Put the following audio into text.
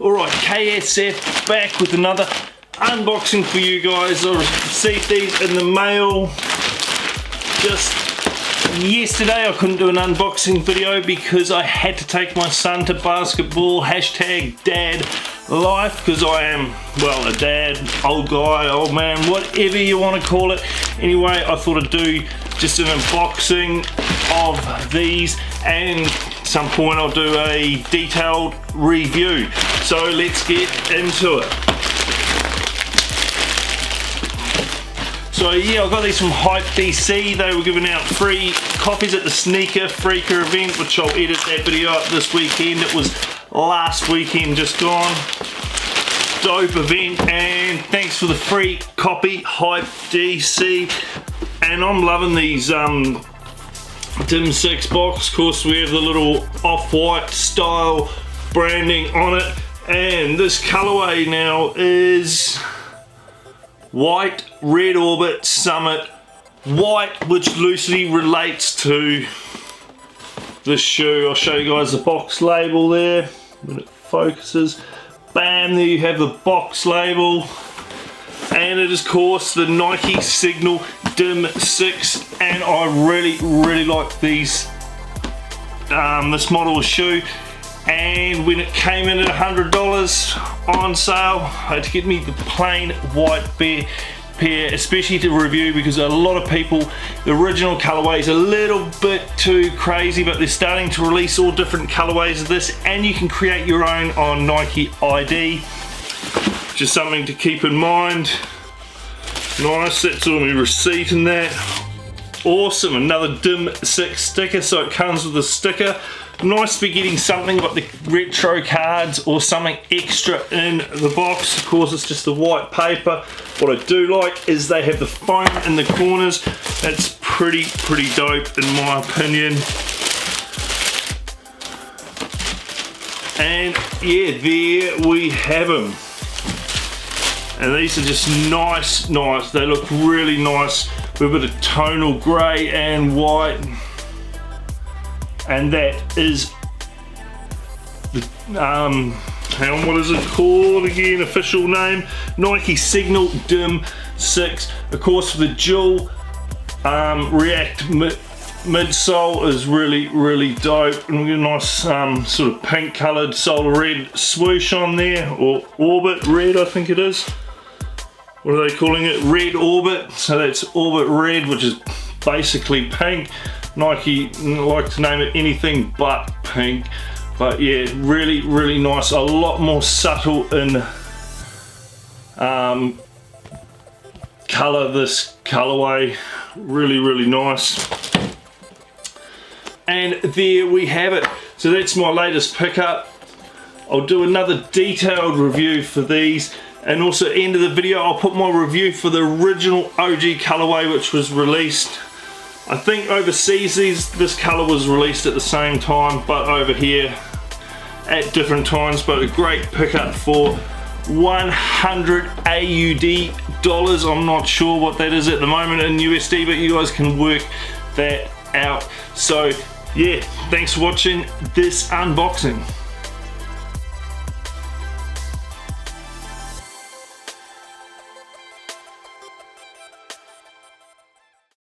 Alright, KSF back with another unboxing for you guys. I received these in the mail just yesterday. I couldn't do an unboxing video because I had to take my son to basketball. Hashtag dad life, because I am, well, a dad, old guy, old man, whatever you want to call it. Anyway, I thought I'd do just an unboxing of these, and at some point I'll do a detailed review. So let's get into it. So yeah, I got these from Hype DC. They were giving out free copies at the Sneaker Freaker event, which I'll edit that video up this weekend. It was last weekend just gone. Dope event, and thanks for the free copy, Hype DC. And I'm loving these Dimsix box. Of course, we have the little off-white style branding on it, and this colorway now is white, red orbit, summit, white, which loosely relates to the shoe. I'll show you guys the box label there when it focuses. Bam, there you have the box label, and it is of course the Nike Signal Dimsix, and I really like these this model of shoe. And when it came in at $100 on sale, I had to get me the plain white pair, especially to review, because a lot of people, the original colorway is a little bit too crazy, but they're starting to release all different colorways of this, and you can create your own on Nike ID. Just something to keep in mind. Nice, that's all my receipt in that. Awesome, another Dimsix sticker, so it comes with a sticker. Nice to be getting something like the retro cards or something extra in the box. Of course, it's just the white paper. What I do like is they have the foam in the corners. That's pretty dope in my opinion. And yeah, there we have them. And these are just nice. They look really nice with a bit of tonal grey and white. And that is the, hang on, what is it called again? Official name? Nike Signal Dimsix. Of course, the dual React midsole is really dope. And we get a nice sort of pink coloured solar red swoosh on there, or orbit red I think it is. What are they calling it? Red orbit. So that's orbit red, which is basically pink. Nike like to name it anything but pink, but yeah, really nice. A lot more subtle in color, this colorway. Really nice. And there we have it. So that's my latest pickup. I'll do another detailed review for these, and also at the end of the video I'll put my review for the original OG colorway, which was released, I think overseas this colour was released at the same time, but over here at different times. But a great pickup for 100 AUD dollars. I'm not sure what that is at the moment in USD, but you guys can work that out. So yeah, thanks for watching this unboxing.